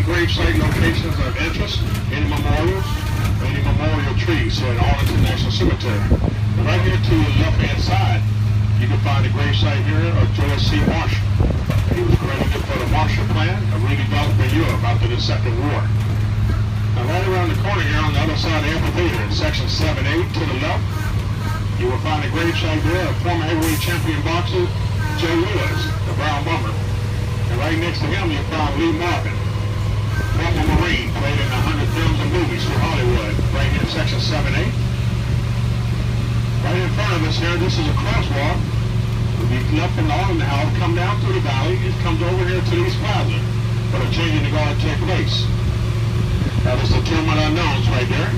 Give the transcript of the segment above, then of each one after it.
gravesite locations of interest, any memorials, any memorial trees here at Arlington National Cemetery. And right here to your left-hand side, you can find a gravesite here of George C. Marshall. He was credited for the Marshall Plan, a redevelopment in Europe after the Second War. Now right around the corner here on the other side of the amphitheater, in section 7A to the left, you will find a gravesite there of former heavyweight champion boxer Joe Lewis, the Brown Bomber. And right next to him, you'll find Lee Marvin, former Marine, played in 100 films and movies for Hollywood, right here in section 7A. Right in front of us here, this is a crosswalk. If you left from the Arlington House, come down through the valley, it comes over here to the East Plaza, where the changing the guard take place. That is the Tomb of Unknowns right there.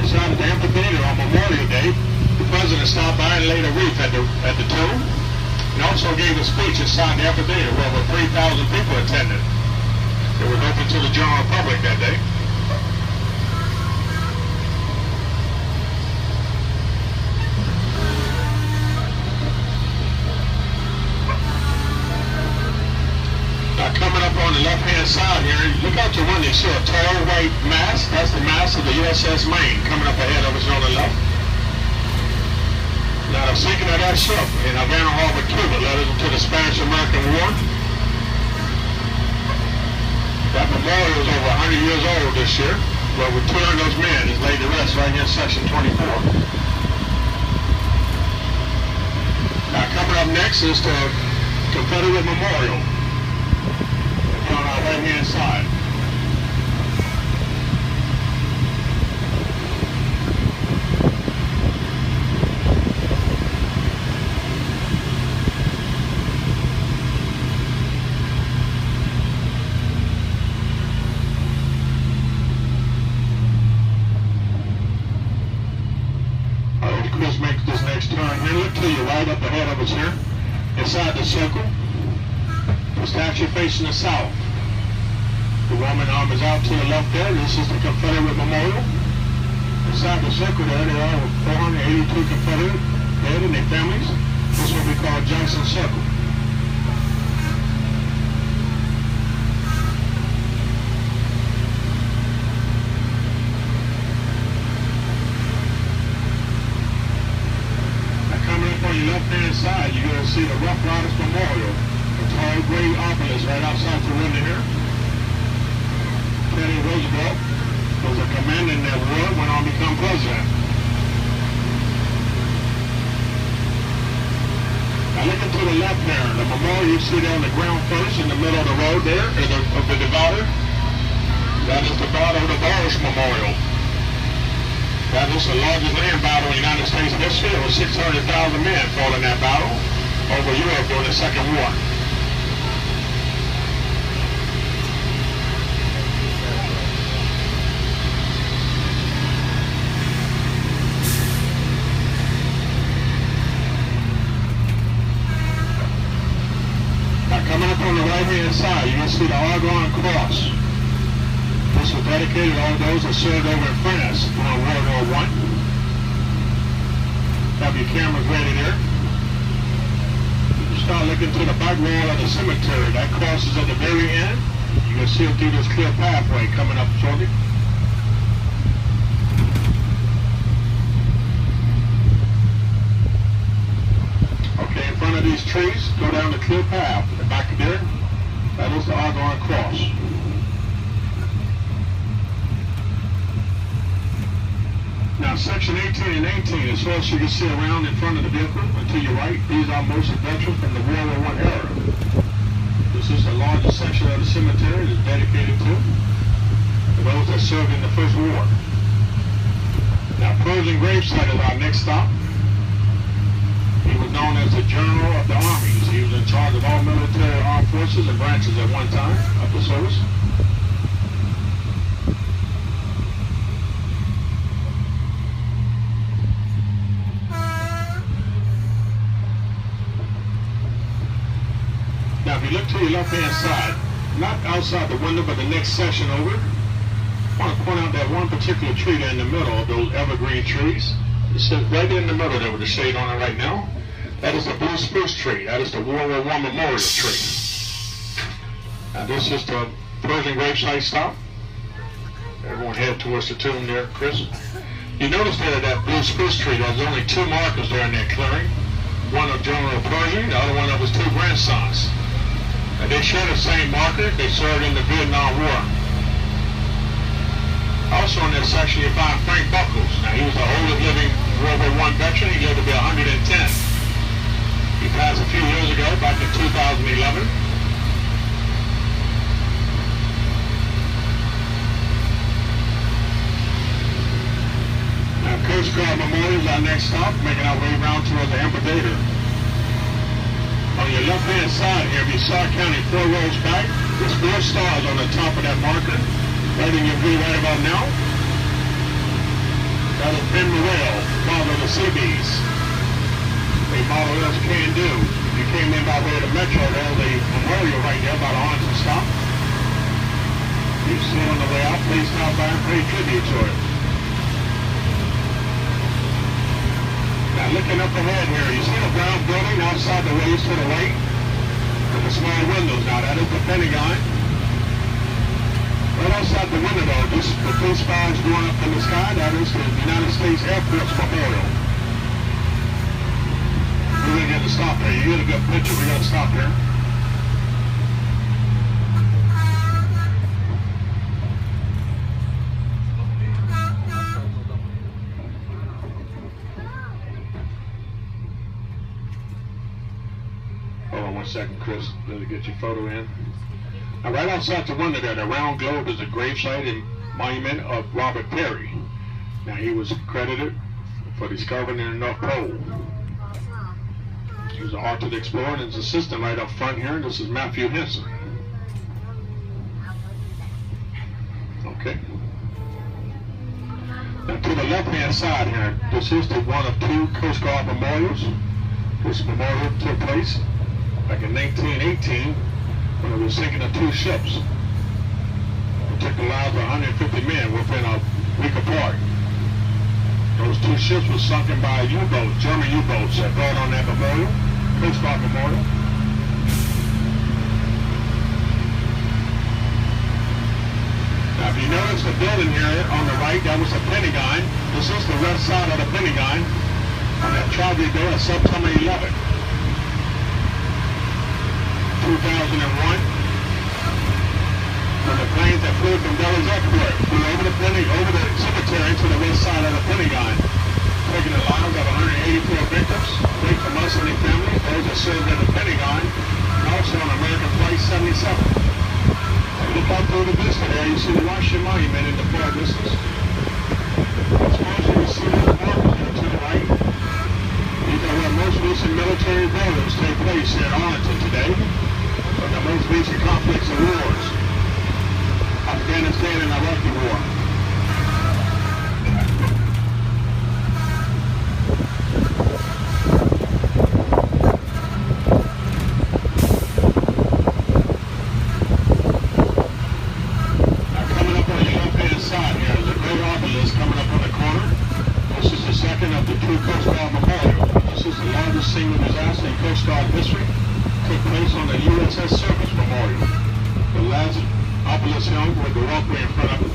Inside of the amphitheater on Memorial Day, the president stopped by and laid a wreath at the tomb, and also gave a speech inside the amphitheater where over 3,000 people attended. It was open to the general public that day. Now coming up on the left-hand side here, look out your window, you see a tall white mast. That's the mast of the USS Maine coming up ahead of us on the left. Now the sinking of that ship in Havana Harbor, Cuba, led us into the Spanish-American War. That memorial is over 100 years old this year. Well, with 200 of those men is laid to rest right here in section 24. Now coming up next is the Confederate Memorial on our right-hand side. Chris makes this next turn here. Look to your right up ahead of us here. Inside the circle, the statue facing the south. The Roman arm is out to the left there. This is the Confederate Memorial. Inside the circle there are 482 Confederate dead and their families. This will be called Jackson Circle. Now coming up on your left-hand side, you're going to see the Rough Riders Memorial. A tall gray obelisk right outside the window here. Teddy Roosevelt was a commander in that war, went on to become president. Now looking to the left there, the memorial you see there on the ground first in the middle of the road there, of the divider. That is the Battle of the Bulge Memorial. That is the largest land battle in the United States history. There were 600,000 men fought in that battle over Europe during the Second War. Coming up on the right-hand side, you can see the Argonne Cross. This was dedicated to all those that served over in France during World War I. Have your cameras ready there. You start looking to the back wall of the cemetery. That cross is at the very end. You can see it through this clear pathway coming up shortly. Okay, in front of these trees, go down the clear path. Back there, that is the Argonne Cross. Now section 18 and 18, as far as you can see around in front of the vehicle and to your right, these are mostly veterans from the World War I era. This is the largest section of the cemetery that's dedicated to those that served in the First War. Now Pershing gravesite is our next stop. He was known as the General of the Armies. He was in charge of all military armed forces and branches at one time of the service. Now if you look to your left-hand side, not outside the window but the next section over, I want to point out that one particular tree there in the middle of those evergreen trees. It's right in the middle there with the shade on it right now. That is the blue spruce tree. That is the World War I memorial tree. Now this is the Persian gravesite stop. Everyone head towards the tomb there, Chris. You notice that at that blue spruce tree, there's only two markers there in that clearing. One of General Pershing, the other one of his two grandsons. And they share the same marker. They served in the Vietnam War. Also in this section you find Frank Buckles. Now he was the oldest living World War I veteran. He lived to be 110. He passed a few years ago, back in 2011. Now Coast Guard Memorial is our next stop, making our way around towards the amphitheater. On your left-hand side here, Bismarck County 4 rows back, there's 4 stars on the top of that marker. Right in your view right about now. That is Ben Morrell, father of the Seabees. They model us can do. If you came in by way of the metro, there's a memorial right there by the Arlington stop. You see it on the way out, please stop by and pay tribute to it. Now looking up ahead here, you see the brown building outside the waves to the right? With the small windows. Now that is the Pentagon. Right outside the window though, the blue spires going up in the sky, that is the United States Air Force Memorial. We're going to get to stop there. You get a good picture, we got to stop there. Hold on 1 second, Chris. Let me get your photo in. Now, right outside the window there, the round globe is a gravesite and monument of Robert Peary. Now, he was credited for discovering the North Pole. He was an Arctic explorer, and his assistant right up front here, and this is Matthew Henson. Okay. Now, to the left-hand side here, this is the one of 2 Coast Guard memorials. This memorial took place back in 1918. When it was sinking of 2 ships. It took the lives of 150 men within a week apart. Those 2 ships were sunken by U-boats, German U-boats that brought on that memorial, Coast Guard Memorial. Now if you notice the building here on the right, that was the Pentagon. This is the west side of the Pentagon on that tragedy day of September 11. 2001, when the planes that flew from Dulles Airport flew over the cemetery to the west side of the Pentagon, taking the lives of 184 victims, great from us and their families, those that served in the Pentagon, and also on American Flight 77. And look out through the vista there, you see the Washington Monument in the far distance. As far as you can see the markers here to the right, these are where most recent military burials take place here in Arlington today. Of the most recent conflicts and wars, Afghanistan and Iraqi war. Now coming up on your left-hand side here is a great obelisk coming up on the corner. This is the second of the 2 Coast Guard memorials. This is the largest single disaster in Coast Guard history. Took place on the USS Service Memorial. The last obelisk hung with the walkway in front of it.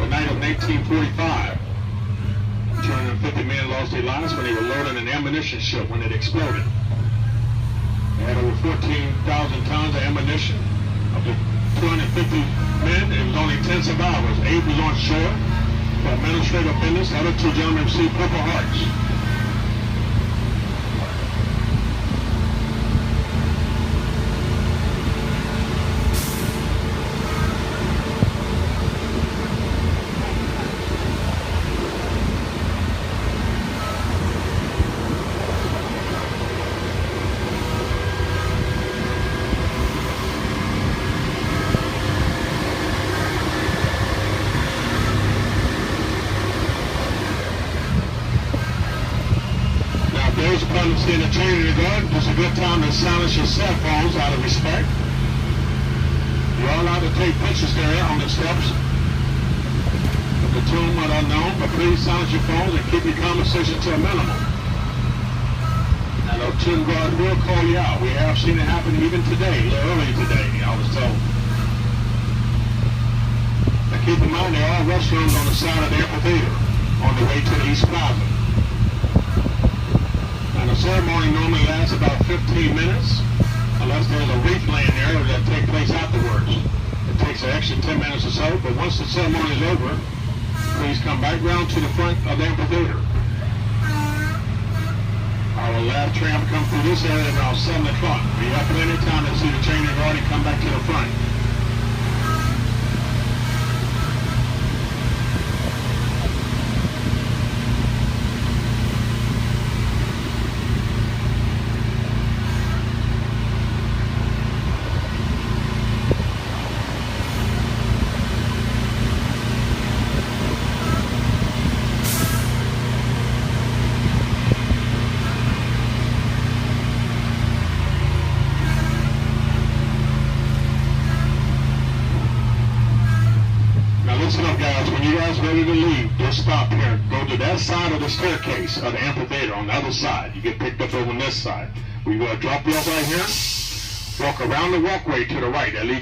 The night of 1845. 250 men lost their lives when they were loading an ammunition ship when it exploded. They had over 14,000 tons of ammunition. Of the 250 men, it was only 10 survivors. 8 was on shore for administrative business. The other 2 gentlemen received Purple Hearts. See the training to go. It's a good time to silence your cell phones out of respect. You're all allowed to take pictures there on the steps of the tomb of the unknown, but please silence your phones and keep your conversation to a minimum. Now, the tomb guard will call you out. We have seen it happen even today, a little early today, I was told. Now, keep in mind, there are restrooms on the side of the amphitheater on the way to the East Plaza. Now, the ceremony normally lasts about 15 minutes, unless there's a wreath laying there that takes place afterwards. It takes an extra 10 minutes or so, but once the ceremony is over, please come back round to the front of the amphitheater. Our last tram come through this area around 7 o'clock. If you have plenty of time to see the train and already come back to the front. Listen up, guys. When you guys ready to leave, just stop here. Go to that side of the staircase of the amphitheater on the other side. You get picked up over on this side. We're going to drop you off right here. Walk around the walkway to the right. That leads